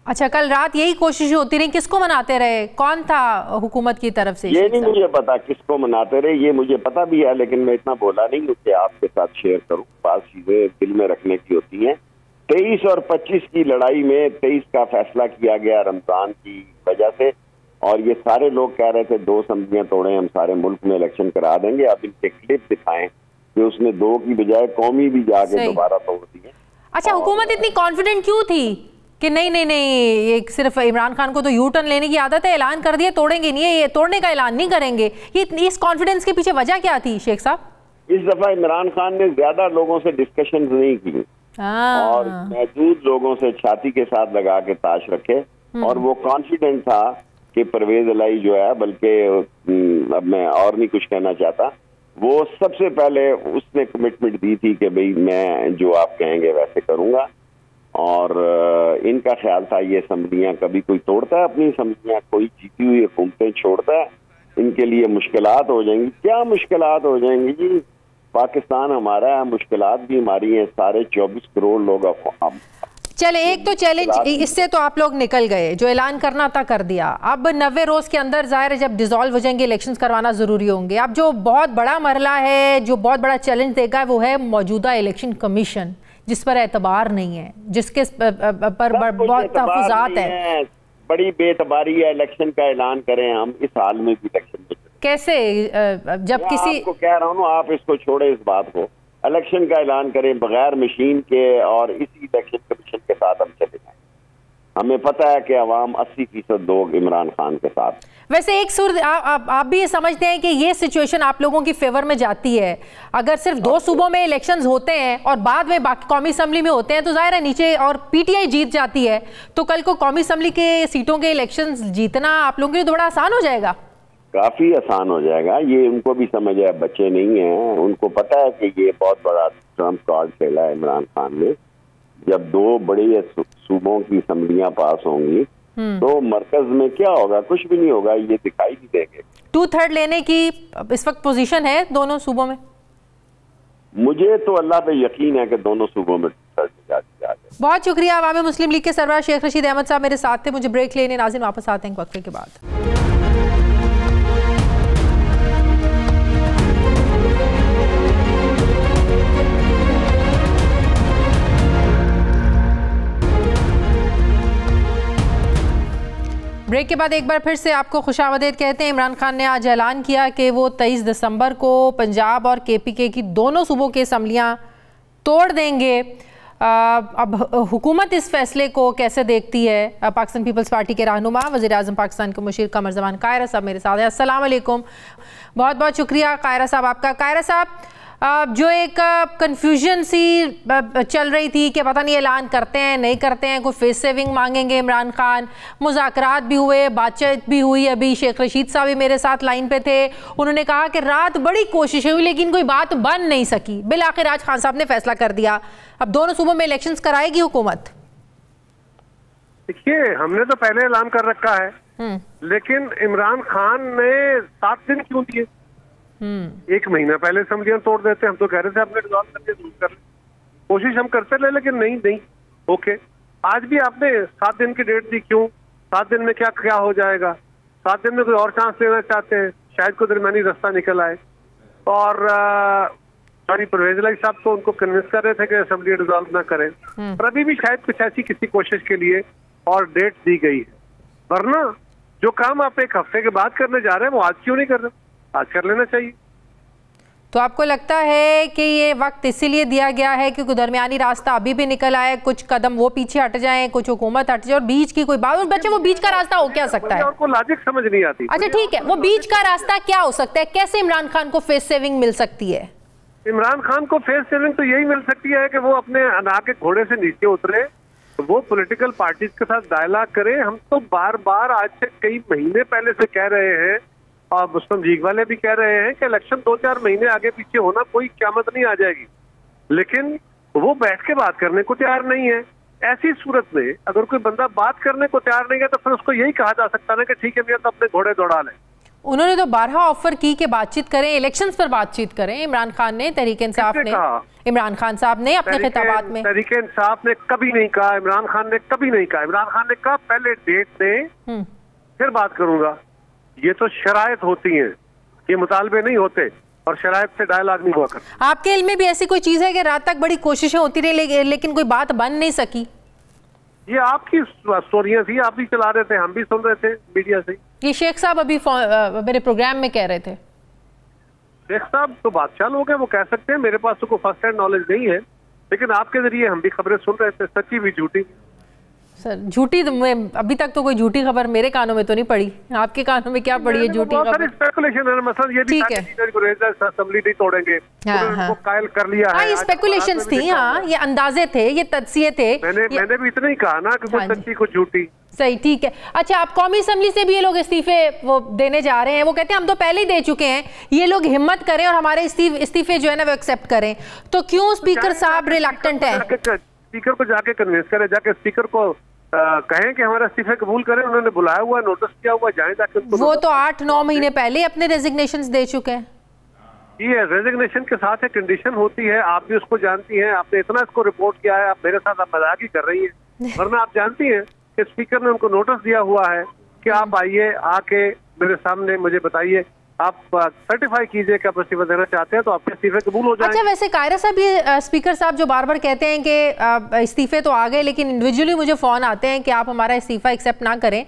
अच्छा, कल रात यही कोशिश होती रही, किसको मनाते रहे? कौन था हुकूमत की तरफ से? ये नहीं मुझे पता किसको मनाते रहे, ये मुझे पता भी है, लेकिन मैं इतना बोला नहीं हूँ कि आपके साथ शेयर करूँ। बात चीजें दिल में रखने की होती हैं। 23 और 25 की लड़ाई में 23 का फैसला किया गया रमजान की वजह से, और ये सारे लोग कह रहे थे 2 असम्बलियां तोड़े, हम सारे मुल्क में इलेक्शन करा देंगे। अब इनके क्लिप दिखाएं कि उसने 2 की बजाय कौमी भी जाके दोबारा तोड़ दिए। अच्छा, हुकूमत इतनी कॉन्फिडेंट क्यों थी कि नहीं, ये सिर्फ इमरान खान को तो यू टर्न लेने की आदत है, ऐलान कर दिया तोड़ेंगे नहीं, ये तोड़ने का ऐलान नहीं करेंगे? ये इस कॉन्फिडेंस के पीछे वजह क्या थी शेख साहब? इस दफा इमरान खान ने ज्यादा लोगों से डिस्कशन नहीं की और मौजूद लोगों से छाती के साथ लगा के ताश रखे, और वो कॉन्फिडेंट था कि परवेज इलाही जो है, बल्कि अब मैं और नहीं कुछ कहना चाहता, वो सबसे पहले उसने कमिटमेंट दी थी कि भाई मैं जो आप कहेंगे वैसे करूंगा। और इनका ख्याल था ये असम्बलियां कभी कोई तोड़ता है अपनी असम्बलियां, कोई जीती हुई हुकूमतें छोड़ता है, इनके लिए मुश्किलात हो जाएंगी। क्या मुश्किलात हो जाएंगी जी? पाकिस्तान हमारा है, मुश्किलात भी हमारी हैं, सारे 24 करोड़ लोग। चले, एक तो चैलेंज इससे तो आप लोग निकल गए, जो ऐलान करना था कर दिया। अब 90 रोज के अंदर जाहिर है जब डिसॉल्व हो जाएंगे इलेक्शंस करवाना जरूरी होंगे। अब जो बहुत बड़ा मरला है, जो बहुत बड़ा चैलेंज देगा, वो है मौजूदा इलेक्शन कमीशन, जिस पर एतबार नहीं है, जिसके पर बहुत तहफुजात है। बड़ी बेतबारी है, इलेक्शन का ऐलान करें हम इस हाल में भी इलेक्शन में कैसे? जब किसी आपको कह रहा हूँ, आप इसको छोड़े इस बात को, इलेक्शन का ऐलान करें बगैर मशीन के और इसी इलेक्शन कमीशन के साथ हम चले जाएं। हमें पता है कि अवाम 80% लोग इमरान खान के साथ। वैसे एक सूरत आप भी ये समझते हैं कि ये सिचुएशन आप लोगों की फेवर में जाती है? अगर सिर्फ 2 सूबों में इलेक्शंस होते हैं और बाद में बाकी कौमी असम्बली में होते हैं तो जाहिर है नीचे, और पीटीआई जीत जाती है तो कल को कौमी असम्बली के सीटों के इलेक्शंस जीतना आप लोगों के लिए तो बड़ा आसान हो जाएगा। काफी आसान हो जाएगा, ये उनको भी समझ है, बच्चे नहीं हैं, उनको पता है कि ये बहुत बड़ा ट्रम्प कार्ड खेला है इमरान खान ने। जब 2 बड़ी सूबों की असम्बलियां पास होंगी तो मरकज में क्या होगा? कुछ भी नहीं होगा, ये दिखाई नहीं देंगे। 2/3 लेने की इस वक्त पोजीशन है दोनों सूबों में? मुझे तो अल्लाह पे यकीन है कि दोनों सूबों में 2/3 जा। बहुत शुक्रिया। अवामी मुस्लिम लीग के सरबराह शेख रशीद अहमद साहब मेरे साथ थे। मुझे ब्रेक लेने नाज़रीन वापस आते हैं वक्फे के बाद। ब्रेक के बाद एक बार फिर से आपको खुशामदीद कहते हैं। इमरान खान ने आज ऐलान किया कि वो 23 दिसंबर को पंजाब और केपीके की दोनों सूबों की असम्बलियां तोड़ देंगे। अब हुकूमत इस फैसले को कैसे देखती है? पाकिस्तान पीपल्स पार्टी के रहनुमा वज़ीर आज़म पाकिस्तान के मुशीर कमर ज़मान कायरा साहब मेरे साथ हैं। अस्सलाम वालेकुम। बहुत बहुत शुक्रिया कायरा साहब आपका। कायरा साहब, जो एक कंफ्यूजन सी चल रही थी कि पता नहीं ऐलान करते हैं नहीं करते हैं, कोई फेस सेविंग मांगेंगे इमरान खान, मुज़ाकरात भी हुए, बातचीत भी हुई। अभी शेख रशीद साहब भी मेरे साथ लाइन पे थे, उन्होंने कहा कि रात बड़ी कोशिशें हुई लेकिन कोई बात बन नहीं सकी। बिल आखिर आज खान साहब ने फैसला कर दिया, अब दोनों सूबों में इलेक्शंस कराएगी हुकूमत। देखिए, हमने तो पहले ऐलान कर रखा है, लेकिन इमरान खान ने 7 दिन क्यों दिए? 1 महीना पहले असम्बलियां तोड़ देते। हम तो कह रहे थे आपने डिसॉल्व करके जरूर कर ले, कोशिश हम करते रहे, लेकिन नहीं। ओके, आज भी आपने 7 दिन की डेट दी, क्यों? 7 दिन में क्या हो जाएगा? 7 दिन में कोई और चांस लेना चाहते हैं, शायद कोई दरमियानी रास्ता निकल आए। और सॉरी, परवेज इलाही साहब तो उनको कन्विंस कर रहे थे कि असम्बली डिसॉल्व ना करें, पर अभी भी शायद कुछ ऐसी किसी कोशिश के लिए और डेट दी गई है। वरना जो काम आप 1 हफ्ते के बाद करने जा रहे हैं वो आज क्यों नहीं कर रहे? आज कर लेना चाहिए। तो आपको लगता है कि ये वक्त इसीलिए दिया गया है क्योंकि दरमियानी रास्ता अभी भी निकल आए, कुछ कदम वो पीछे हट जाएं, कुछ हुकूमत हट जाए और बीच की कोई बात? बच्चे, वो बीच का रास्ता हो क्या सकता है? उनको लॉजिक समझ नहीं आती। अच्छा ठीक है, वो बीच का रास्ता क्या हो सकता है? कैसे इमरान खान को फेस सेविंग मिल सकती है? इमरान खान को फेस सेविंग तो यही मिल सकती है कि वो अपने अना के घोड़े से नीचे उतरे, वो पॉलिटिकल पार्टीज के साथ डायलॉग करे। हम तो बार बार आज से कई महीने पहले से कह रहे हैं, और मुस्लिम लीग वाले भी कह रहे हैं कि इलेक्शन 2-4 महीने आगे पीछे होना कोई क़यामत नहीं आ जाएगी, लेकिन वो बैठ के बात करने को तैयार नहीं है। ऐसी सूरत में अगर कोई बंदा बात करने को तैयार नहीं है तो फिर उसको यही कहा जा सकता है कि ठीक है भैया, तो अपने घोड़े दौड़ा लें। उन्होंने तो 12 ऑफर की कि बातचीत करें, इलेक्शंस पर बातचीत करें। इमरान खान ने, तहरीक इंसाफ ने, इमरान खान साहब ने अपने खिताबात में, तहरीक इंसाफ ने कभी नहीं कहा, इमरान खान ने कभी नहीं कहा। इमरान खान ने कहा पहले डेट दें फिर बात करूंगा। ये तो शरायत होती हैं, ये मुतालबे नहीं होते, और शरायत से डायलॉग नहीं हुआ करता। आपके इल्म में भी ऐसी कोई चीज है कि रात तक बड़ी कोशिशें होती रही लेकिन कोई बात बन नहीं सकी? ये आपकी स्टोरियां थी, आप भी चला रहे थे, हम भी सुन रहे थे मीडिया से। ये शेख साहब अभी मेरे प्रोग्राम में कह रहे थे। शेख साहब तो बादशाह लोग हैं, वो कह सकते हैं, मेरे पास तो कोई फर्स्ट हैंड नॉलेज नहीं है, लेकिन आपके जरिए हम भी खबरें सुन रहे थे, सच्ची भी झूठी। सर झूठी अभी तक तो कोई झूठी खबर मेरे कानों में तो नहीं पड़ी, आपके कानों में क्या पड़ी है झूठी खबर? स्पेकुलेशन है, मतलब ये भी असेंबली नहीं तोड़ेंगे, वो कायल कर लिया है। ये स्पेकुलेशंस थी, हाँ ये अंदाजे थे, ये तज्जिए थे। मैंने भी इतना ही कहा ना कि कुछ सच्ची कुछ झूठी। सही, ठीक है। अच्छा, आप कौमी असेंबली से भी ये लोग इस्तीफे वो देने जा रहे हैं, वो कहते हैं हम तो पहले ही दे चुके हैं, ये लोग हिम्मत करें और हमारे इस्तीफे जो है ना वो एक्सेप्ट करें। तो क्यों स्पीकर साहब रिलक्टेंट है? स्पीकर को जाके कन्विंस करें, जाके स्पीकर को कहें कि हमारा इस्तीफे कबूल करें, उन्होंने बुलाया हुआ, नोटिस किया हुआ, जाए जाके। वो तो 8-9 महीने पहले अपने रेजिग्नेशंस दे चुके हैं। ये रेजिग्नेशन के साथ एक कंडीशन होती है, आप भी उसको जानती हैं, आपने इतना इसको रिपोर्ट किया है, आप मेरे साथ आप मजाक ही कर रही हैं, वरना आप जानती हैं कि स्पीकर ने उनको नोटिस दिया हुआ है कि आप आइए, आके मेरे सामने मुझे बताइए, आप सर्टिफाई कीजिए कि आप इस्तीफा देना चाहते हैं, तो आपके इस्तीफे कबूल हो जाएंगे। अच्छा, वैसे कायरा साहब, ये स्पीकर साहब जो बार बार कहते हैं कि इस्तीफे तो आ गए, लेकिन इंडिविजुअली मुझे फ़ोन आते हैं कि आप हमारा इस्तीफा एक्सेप्ट ना करें,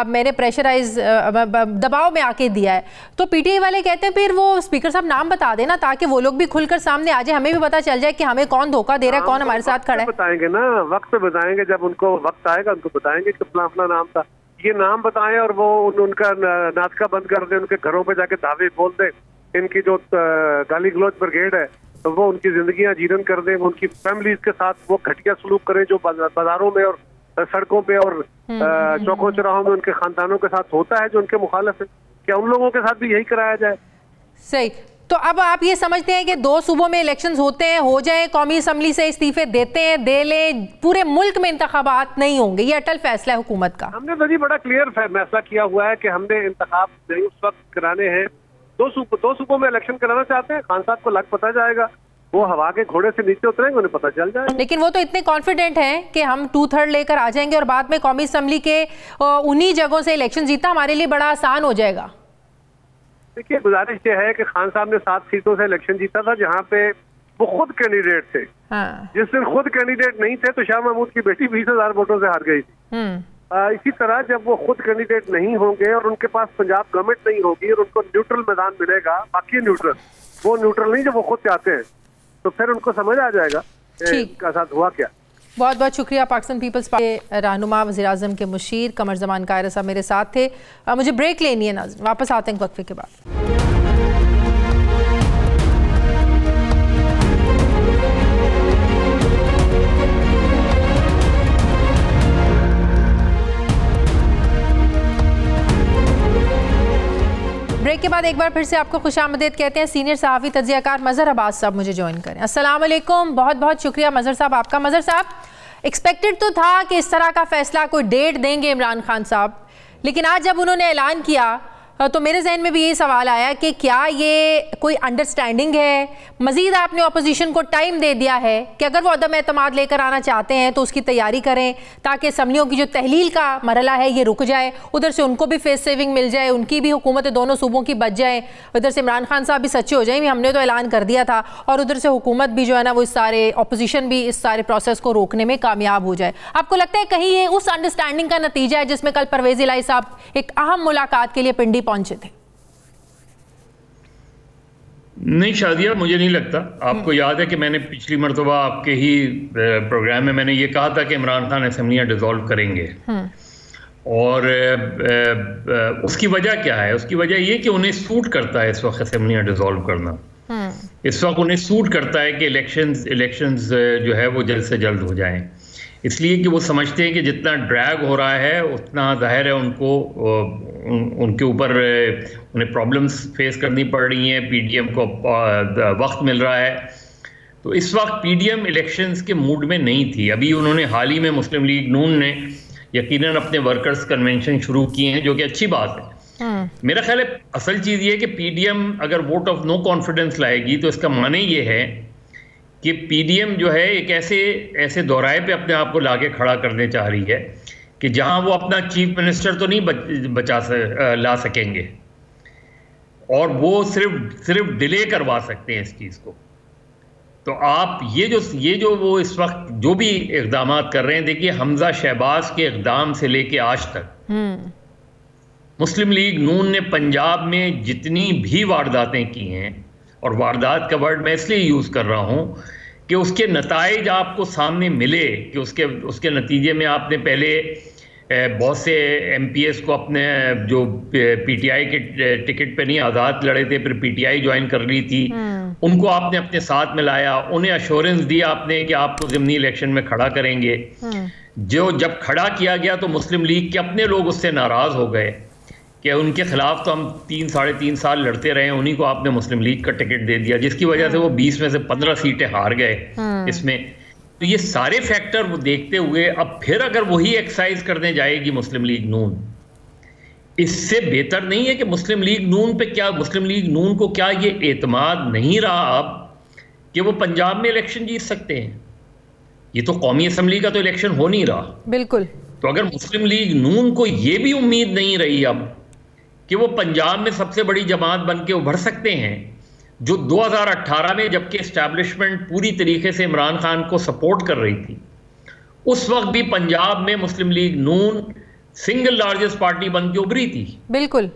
मैंने प्रेशराइज दबाव में आके दिया है, तो पीटीआई वाले कहते हैं फिर वो स्पीकर साहब नाम बता देना ताकि वो लोग भी खुलकर सामने आ जाए, हमें भी पता चल जाए कि हमें कौन धोखा दे रहा है, कौन हमारे साथ खड़ा है। बताएंगे ना, वक्त पे बताएंगे, जब उनको वक्त आएगा उनको बताएंगे कि फलां फलां नाम था, ये नाम बताएं और वो उनका नाटका बंद कर दे, उनके घरों पे जाके दावे बोल दे, इनकी जो गाली गलौज ब्रिगेड है तो वो उनकी जिंदगियां जीवन कर दे, उनकी फैमिलीज के साथ वो घटिया सलूक करें जो बाजारों में और सड़कों पे और चौकों चौराहों में उनके खानदानों के साथ होता है जो उनके मुखालिफ है, क्या उन लोगों के साथ भी यही कराया जाए? सही। तो अब आप ये समझते हैं कि 2 सूबों में इलेक्शंस होते हैं, हो जाए, कौमी असेंबली से इस्तीफे देते हैं, दे लें, पूरे मुल्क में इंतखाबात नहीं होंगे, ये अटल फैसला है हुकूमत का? हमने तो जी बड़ा क्लियर फैसला किया हुआ है कि हमने इंतखाब नहीं उस वक्त कराने हैं, 2 सूबों में इलेक्शन कराना चाहते हैं, खान साहब को लग पता जाएगा, वो हवा के घोड़े से नीचे उतरेंगे, उन्हें पता चल जाएगा। लेकिन वो तो इतने कॉन्फिडेंट हैं कि हम 2/3 लेकर आ जाएंगे और बाद में कौमी असेंबली के उन्हीं जगहों से इलेक्शन जीतना हमारे लिए बड़ा आसान हो जाएगा। देखिए, गुजारिश ये है कि खान साहब ने 7 सीटों से इलेक्शन जीता था जहां पे वो खुद कैंडिडेट थे। हाँ। जिस दिन खुद कैंडिडेट नहीं थे तो शाह महमूद की बेटी 20,000 वोटों से हार गई थी। इसी तरह जब वो खुद कैंडिडेट नहीं होंगे और उनके पास पंजाब गवर्नमेंट नहीं होगी और उनको न्यूट्रल मैदान मिलेगा, बाकी न्यूट्रल, वो न्यूट्रल नहीं जो वो खुद चाहते हैं, तो फिर उनको समझ आ जाएगा इसका साथ हुआ क्या। बहुत बहुत शुक्रिया। पाकिस्तान पीपल्स पार्टी के रहनुमा वज़ीर-ए-आज़म के मुशीर कमर ज़मान कायरा साहब मेरे साथ थे। मुझे ब्रेक लेनी है नाज़रीन, वापस आते हैं वक्फे के बाद। ब्रेक के बाद एक बार फिर से आपको खुशामदीद कहते हैं। सीनियर सहाफ़ी तज्ज़ियाकार मज़हर अब्बास साहब मुझे ज्वाइन करें। अस्सलाम वालेकुम, बहुत बहुत शुक्रिया मज़हर साहब आपका। मज़हर साहब, एक्सपेक्टेड तो था कि इस तरह का फैसला कोई डेट देंगे इमरान खान साहब, लेकिन आज जब उन्होंने ऐलान किया तो मेरे जहन में भी यही सवाल आया कि क्या ये कोई अंडरस्टैंडिंग है, मज़ीद आपने अपोजिशन को टाइम दे दिया है कि अगर वो अदम एतमाद लेकर आना चाहते हैं तो उसकी तैयारी करें ताकि असम्बलियों की जो तहलील का मरहला है ये रुक जाए, उधर से उनको भी फेस सेविंग मिल जाए, उनकी भी हुकूमतें दोनों सूबों की बच जाए, उधर से इमरान खान साहब भी सच्चे हो जाए, हमने तो ऐलान कर दिया था, और उधर से हुकूमत भी जो है ना वो इस सारे अपोजिशन भी इस सारे प्रोसेस को रोकने में कामयाब हो जाए। आपको लगता है कहीं ये उस अंडरस्टैंडिंग का नतीजा है जिसमें कल परवेज़ इलाही साहब एक अहम मुलाकात के लिए पिंडी पहुंचे थे? नहीं शादिया, मुझे नहीं लगता। आपको याद है कि मैंने पिछली मरतबा आपके ही प्रोग्राम में मैंने ये कहा था कि इमरान खान असेंबलियां डिसॉल्व करेंगे, और उसकी वजह क्या है? उसकी वजह ये कि उन्हें सूट करता है इस वक्त असेंबलियां डिसॉल्व करना। इस वक्त उन्हें सूट करता है कि इलेक्शंस जो है वो जल्द से जल्द हो जाएं, इसलिए कि वो समझते हैं कि जितना ड्रैग हो रहा है उतना जाहिर है उनके ऊपर उन्हें प्रॉब्लम्स फेस करनी पड़ रही हैं, पीडीएम को वक्त मिल रहा है। तो इस वक्त पीडीएम इलेक्शंस के मूड में नहीं थी। अभी उन्होंने हाल ही में मुस्लिम लीग नून ने यकीनन अपने वर्कर्स कन्वेंशन शुरू किए हैं, जो कि अच्छी बात है। मेरा ख्याल है असल चीज़ ये है कि पीडीएम अगर वोट ऑफ नो कॉन्फिडेंस लाएगी तो इसका माने ये है कि पीडीएम जो है एक ऐसे दौराए पे अपने आप को लाके खड़ा करने चाह रही है कि जहां वो अपना चीफ मिनिस्टर तो नहीं ला सकेंगे, और वो सिर्फ डिले करवा सकते हैं इस चीज़ को। तो आप ये जो वो इस वक्त जो भी इक़दाम कर रहे हैं, देखिए हमजा शहबाज के इक़दाम से लेके आज तक मुस्लिम लीग नून ने पंजाब में जितनी भी वारदातें की हैं, और वारदात का वर्ड मैं इसलिए यूज़ कर रहा हूँ कि उसके नताइज आपको सामने मिले कि उसके नतीजे में आपने पहले बहुत से MPs को अपने जो PTI के टिकट पे नहीं आज़ाद लड़े थे, फिर PTI ज्वाइन कर ली थी, उनको आपने अपने साथ में लाया, उन्हें अश्योरेंस दिया आपने कि आपको ज़िमनी इलेक्शन में खड़ा करेंगे। जो जब खड़ा किया गया तो मुस्लिम लीग के अपने लोग उससे नाराज़ हो गए कि उनके खिलाफ तो हम 3-3.5 साल लड़ते रहे, उन्हीं को आपने मुस्लिम लीग का टिकट दे दिया, जिसकी वजह से वो 20 में से 15 सीटें हार गए इसमें। तो ये सारे फैक्टर वो देखते हुए अब फिर अगर वही एक्सरसाइज करने जाएगी मुस्लिम लीग नून, इससे बेहतर नहीं है कि मुस्लिम लीग नून को क्या ये एतमाद नहीं रहा अब कि वो पंजाब में इलेक्शन जीत सकते हैं? ये तो कौमी असम्बली का तो इलेक्शन हो नहीं रहा। बिल्कुल। तो अगर मुस्लिम लीग नून को ये भी उम्मीद नहीं रही अब कि वो पंजाब में सबसे बड़ी जमात बन के उभर सकते हैं, जो 2018 में जबकि एस्टैब्लिशमेंट पूरी तरीके से इमरान खान को सपोर्ट कर रही थी, उस वक्त भी पंजाब में मुस्लिम लीग नून सिंगल लार्जेस्ट पार्टी बन के उभरी थी। बिल्कुल।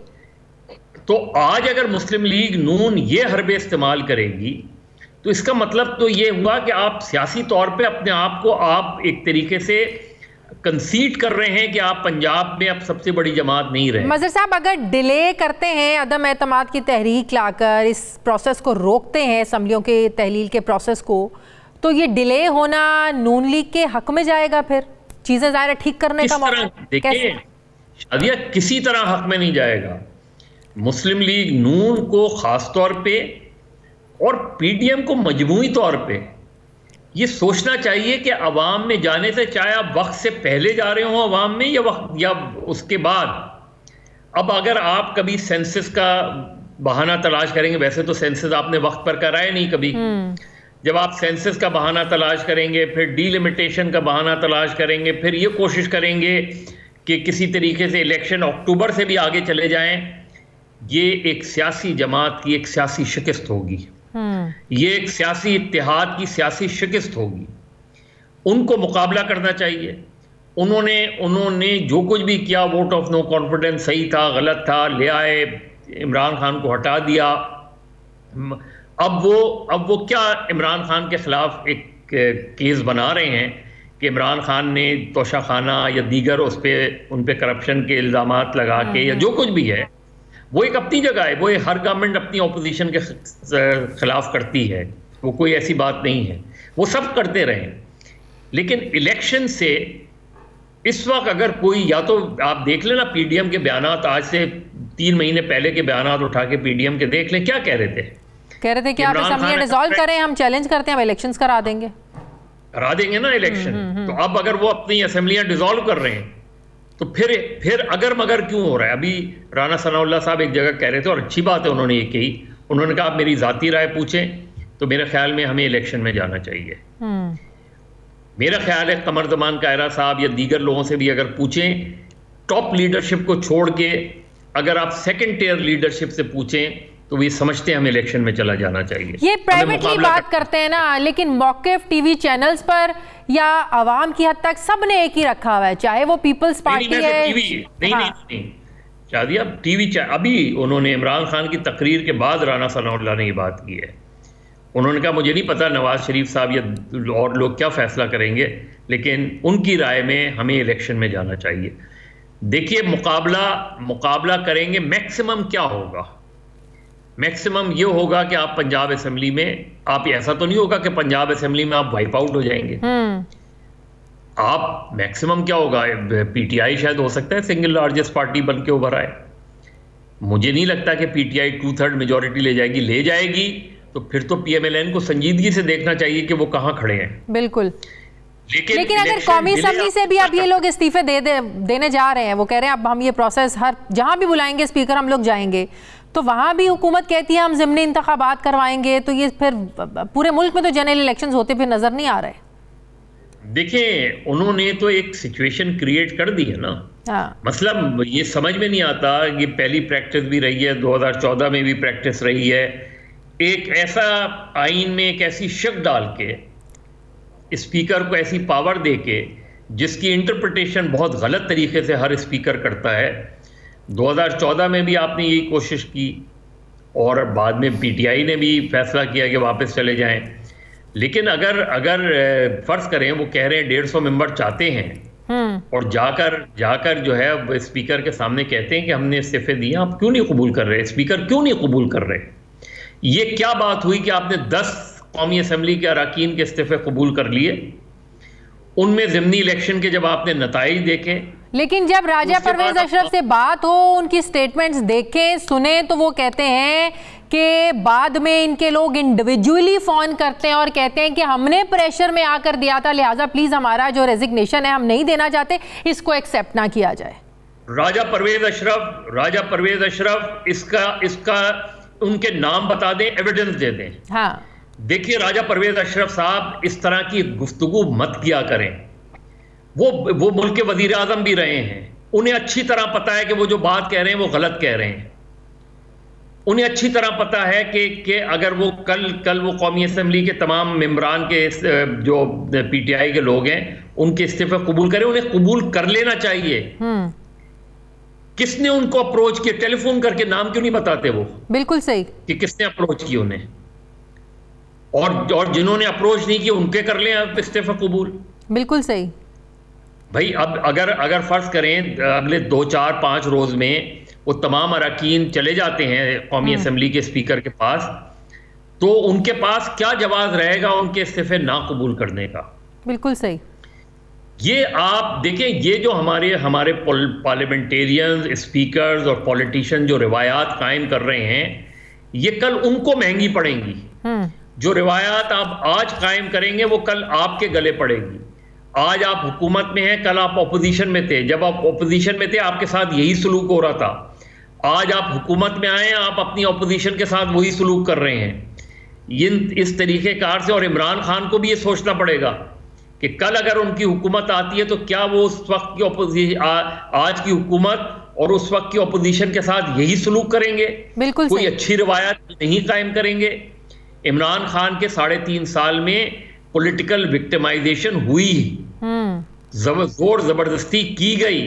तो आज अगर मुस्लिम लीग नून ये हरबे इस्तेमाल करेगी तो इसका मतलब तो ये हुआ कि आप सियासी तौर पे अपने आप को आप एक तरीके से कंसीड कर रहे हैं कि आप पंजाब में अब सबसे बड़ी जमात नहीं रहे। मज़हर साहब, अगर डिले करते हैं, अदम एतमाद की तहरीक लाकर इस प्रोसेस को रोकते हैं, असम्बलियों के तहलील के प्रोसेस को, तो ये डिले होना नून लीग के हक में जाएगा, फिर चीजें ज़ाहिर ठीक करने का मौका? देखिए शादिया, किसी तरह हक में नहीं जाएगा। मुस्लिम लीग नून को खास तौर पे और PDM को मजमूई तौर पे ये सोचना चाहिए कि अवाम में जाने से, चाहे आप वक्त से पहले जा रहे हो अवाम में या उसके बाद, अब अगर आप कभी सेंसस का बहाना तलाश करेंगे, वैसे तो सेंसस आपने वक्त पर कराया नहीं कभी, जब आप सेंसस का बहाना तलाश करेंगे, फिर डीलिमिटेशन का बहाना तलाश करेंगे, फिर ये कोशिश करेंगे कि किसी तरीके से इलेक्शन अक्टूबर से भी आगे चले जाएं, ये एक सियासी जमात की एक सियासी शिकस्त होगी, ये एक सियासी इत्तेहाद की सियासी शिकस्त होगी। उनको मुकाबला करना चाहिए। उन्होंने जो कुछ भी किया, वोट ऑफ नो कॉन्फिडेंस सही था, गलत था, ले आए, इमरान खान को हटा दिया। अब वो क्या इमरान खान के खिलाफ एक केस बना रहे हैं कि इमरान खान ने तोशाखाना या दीगर उन पे करप्शन के इल्ज़ामात लगा के, या जो कुछ भी है, वो एक अपनी जगह है, वो हर गवर्नमेंट अपनी ऑपोजिशन के खिलाफ करती है, वो कोई ऐसी बात नहीं है, वो सब करते रहें। लेकिन इलेक्शन से इस वक्त अगर कोई, या तो आप देख लेना PDM के बयानात, आज से 3 महीने पहले के बयानात उठा के PDM के देख लें, क्या कह रहे थे कि आप असेंबली डिसॉल्व करें, हम चैलेंज करते हैं, हम इलेक्शंस करा देंगे ना इलेक्शन। तो अब अगर वो अपनी असेंबलियां डिसॉल्व कर रहे हैं तो फिर अगर मगर क्यों हो रहा है? अभी राना सनाउल्लाह साहब एक जगह कह रहे थे, और अच्छी बात है उन्होंने ये कही, उन्होंने कहा आप मेरी जाती राय पूछें तो मेरे ख्याल में हमें इलेक्शन में जाना चाहिए। मेरा ख्याल है कमर ज़मान कायरा साहब या दीगर लोगों से भी अगर पूछें, टॉप लीडरशिप को छोड़ के अगर आप सेकंड टियर लीडरशिप से पूछें तो वे समझते हैं हमें इलेक्शन में चला जाना चाहिए। ये प्राइवेटली बात करते हैं ना, लेकिन मौक़िफ़ टीवी चैनल्स पर या आवाम की हद तक सब ने एक ही रखा हुआ है, चाहे वो पीपल्स पार्टी है। नहीं शादिया, टीवी अभी उन्होंने इमरान खान की तकरीर के बाद राना सनाउल्लाह ने ये बात की है। उन्होंने कहा मुझे नहीं पता नवाज शरीफ साहब या और लोग क्या फैसला करेंगे, लेकिन उनकी राय में हमें इलेक्शन में जाना चाहिए। देखिए, मुकाबला करेंगे, मैक्सिमम क्या होगा? मैक्सिमम ये होगा कि आप पंजाब असेंबली में, आप ऐसा तो नहीं होगा कि पंजाब असेंबली में आप वाइप आउट हो जाएंगे। आप मैक्सिमम क्या होगा? PTI शायद हो सकता है सिंगल लार्जेस्ट पार्टी बन के उभर आए। मुझे नहीं लगता कि PTI 2/3 मेजोरिटी ले जाएगी, तो फिर तो PMLN को संजीदगी से देखना चाहिए कि वो कहां खड़े हैं। बिल्कुल। लेकिन अगर कौमी असम्बली से भी अब ये लोग इस्तीफे देने जा रहे हैं, वो कह रहे हैं अब हम ये प्रोसेस जहां भी बुलाएंगे स्पीकर हम लोग जाएंगे, तो वहां भी हुकूमत कहती है हम ज़िमनी इंतखाबात करवाएंगे, तो ये फिर पूरे मुल्क में तो जनरल इलेक्शंस होते फिर नजर नहीं आ रहे। देखिए, उन्होंने तो एक सिचुएशन क्रिएट कर दी है ना। मतलब ये समझ में नहीं आता, ये पहली प्रैक्टिस भी रही है, 2014 में भी प्रैक्टिस रही है एक ऐसा आइन में एक ऐसी शक डाल के स्पीकर को ऐसी पावर दे के जिसकी इंटरप्रिटेशन बहुत गलत तरीके से हर स्पीकर करता है। 2014 में भी आपने यही कोशिश की और बाद में पीटीआई ने भी फैसला किया कि वापस चले जाएं। लेकिन अगर फर्ज करें वो कह रहे हैं 150 मेंबर चाहते हैं और जाकर जो है स्पीकर के सामने कहते हैं कि हमने इस्तीफे दिए, आप क्यों नहीं कबूल कर रहे, स्पीकर क्यों नहीं कबूल कर रहे? ये क्या बात हुई कि आपने 10 कौमी असम्बली के अरकान के इस्तीफे कबूल कर लिए, उनमें ज़िमनी इलेक्शन के जब आपने नताइज देखे। लेकिन जब राजा परवेज अशरफ से बात हो, उनकी स्टेटमेंट्स देखें सुने, तो वो कहते हैं कि बाद में इनके लोग इंडिविजुअली फोन करते हैं और कहते हैं कि हमने प्रेशर में आकर दिया था, लिहाजा प्लीज हमारा जो रेजिग्नेशन है हम नहीं देना चाहते, इसको एक्सेप्ट ना किया जाए। राजा परवेज अशरफ इसका उनके नाम बता दें, एविडेंस दे दें। हाँ, देखिए राजा परवेज अशरफ साहब इस तरह की गुफ्तगू मत किया करें। वो मुल्क के वजीर आजम भी रहे हैं, उन्हें अच्छी तरह पता है कि वो जो बात कह रहे हैं वो गलत कह रहे हैं। उन्हें अच्छी तरह पता है कि अगर वो कल वो कौमी असम्बली के तमाम मेंबरान के जो पीटीआई के लोग हैं उनके इस्तीफे कबूल करें, उन्हें कबूल कर लेना चाहिए। किसने उनको अप्रोच किया? टेलीफोन करके नाम क्यों नहीं बताते वो? बिल्कुल सही कि किसने अप्रोच किया उन्हें, और जिन्होंने अप्रोच नहीं किया उनके कर लें आप इस्तीफा कबूल। बिल्कुल सही भाई। अब अगर फर्ज करें अगले 2, 4, 5 रोज में वो तमाम अरकान चले जाते हैं कौमी असम्बली के स्पीकर के पास, तो उनके पास क्या जवाब रहेगा उनके इस्तीफे ना कबूल करने का? बिल्कुल सही। ये आप देखें, ये जो हमारे पार्लियामेंटेरियंस, स्पीकर्स और पॉलिटिशियन जो रिवायात कायम कर रहे हैं, ये कल उनको महंगी पड़ेंगी। जो रिवायात आप आज कायम करेंगे वो कल आपके गले पड़ेगी। आज आप हुकूमत में हैं, कल आप ऑपोजिशन में थे। जब आप ऑपोजिशन में थे आपके साथ यही सलूक हो रहा था। आज आप हुकूमत में आए, आप अपनी ऑपोजिशन के साथ वही सलूक कर रहे हैं। इस तरीके कार से, और इमरान खान को भी ये सोचना पड़ेगा कि कल अगर उनकी हुकूमत आती है तो क्या वो उस वक्त की आज की हुकूमत और उस वक्त की ऑपोजिशन के साथ यही सलूक करेंगे? बिल्कुल कोई अच्छी रिवायत नहीं कायम करेंगे। इमरान खान के 3.5 साल में पॉलिटिकल विक्टिमाइजेशन हुई, जोर जबरदस्ती की गई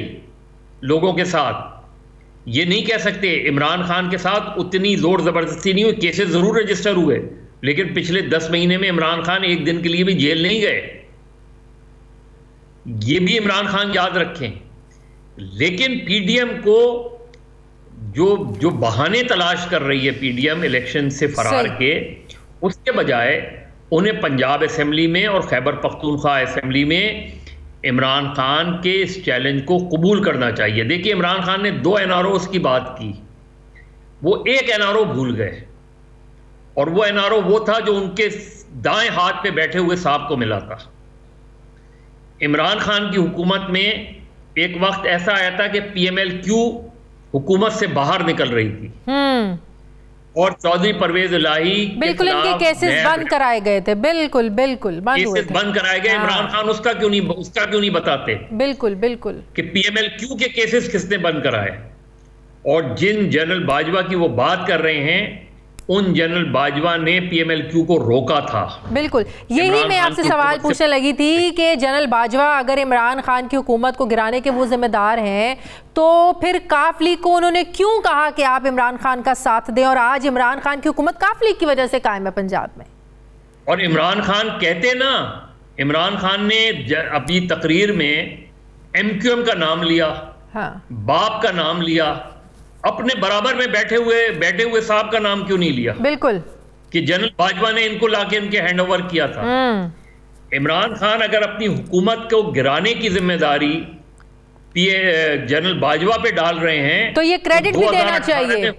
लोगों के साथ। ये नहीं कह सकते इमरान खान के साथ उतनी जोर जबरदस्ती नहीं हुई। केसेस जरूर रजिस्टर हुए, लेकिन पिछले 10 महीने में इमरान खान एक दिन के लिए भी जेल नहीं गए। ये भी इमरान खान याद रखें। लेकिन पीडीएम को जो बहाने तलाश कर रही है पीडीएम इलेक्शन से फरार के, उसके बजाय उन्हें पंजाब असेंबली में और खैबर पख्तूनख्वा असेंबली में इमरान खान के इस चैलेंज को कबूल करना चाहिए। देखिए इमरान खान ने 2 एनआरओ की बात की, वो एक एनआरओ भूल गए, और वो एनआरओ वो था जो उनके दाएं हाथ पे बैठे हुए साहब को मिला था। इमरान खान की हुकूमत में एक वक्त ऐसा आया था कि पीएमएलक्यू हुकूमत से बाहर निकल रही थी और चौधरी परवेज इलाही बिल्कुल इनके केसेस बंद कराए गए थे। बिल्कुल केसेस बंद कराए गए। इमरान खान उसका क्यों नहीं बताते? बिल्कुल कि पीएमएलक्यू के केसेस किसने बंद कराए? और जिन जनरल बाजवा की वो बात कर रहे हैं, उन जनरल बाजवा ने पीएमएलक्यू को रोका था। बिल्कुल, यही मैं आपसे सवाल पूछने लगी थी कि जनरल बाजवा अगर इमरान खान की हुकूमत को गिराने के वो जिम्मेदार हैं, तो फिर काफ लीग को उन्होंने क्यों कहा कि आप इमरान खान का साथ दें? और आज इमरान खान की हुकूमत काफ लीग की वजह से कायम है पंजाब में। और इमरान खान कहते ना, इमरान खान ने अपनी तकरीर में एमक्यूएम का नाम लिया, बाप का नाम लिया, अपने बराबर में बैठे हुए साहब का नाम क्यों नहीं लिया? बिल्कुल कि जनरल बाजवा ने इनको लाके इनके हैंडओवर किया था। इमरान खान अगर अपनी हुकूमत को गिराने की जिम्मेदारी जनरल बाजवा पे डाल रहे हैं, तो ये क्रेडिट भी देना चाहिए।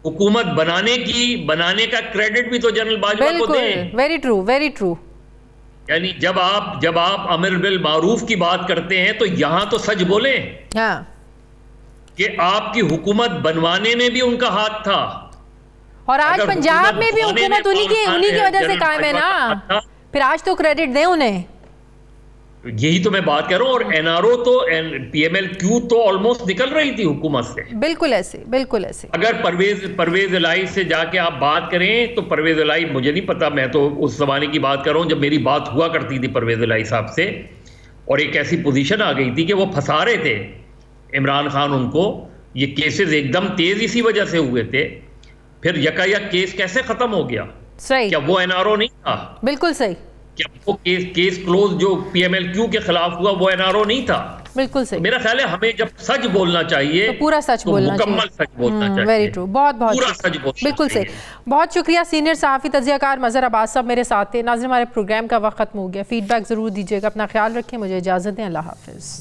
हुकूमत बनाने का क्रेडिट भी तो जनरल बाजवा को दें। Very true. यानी जब आप अमर बिल मारूफ की बात करते हैं तो यहां तो सच बोले कि आपकी हुकूमत बनवाने में भी उनका हाथ था, और आज पंजाब में भी हुकूमत उन्हीं की वजह से कायम है ना। फिर आज तो क्रेडिट दें उन्हें। यही तो मैं बात कर रहा हूँ। और एनआरओ तो PMLQ तो ऑलमोस्ट निकल रही थी हुकूमत से। बिल्कुल ऐसे, बिल्कुल ऐसे। अगर परवेज इलाही से जाके आप बात करें तो परवेज इलाही, मुझे नहीं पता, मैं तो उस जमाने की बात कर रहा हूँ जब मेरी बात हुआ करती थी परवेज इलाही साहब से, और एक ऐसी पोजीशन आ गई थी कि वो फंसा रहे थे इमरान खान उनको। ये केसेस एकदम तेज इसी वजह से हुए थे। फिर यकायक केस कैसे खत्म हो गया? सही। क्या वो एनआरओ नहीं था? बिल्कुल सही। क्या वो केस क्लोज जो PMLQ के खिलाफ हुआ वो एनआरओ नहीं था? बिल्कुल सही। तो मेरा ख्याल है हमें जब सच बोलना चाहिए तो पूरा सच बोलना चाहिए, मुकम्मल सच बोलना चाहिए। वेरी ट्रू, बहुत बहुत पूरा सच बोलना बिल्कुल सही। बहुत शुक्रिया सीनियर सहाफ़ी तज्ज़ियाकार मज़हर अब्बास साहब मेरे साथ थे। नाज़रीन, हमारे प्रोग्राम का वक्त खत्म हो गया। फीडबैक ज़रूर दीजिएगा। अपना ख्याल रखें, मुझे इजाज़त दें। अल्लाह हाफ़िज़।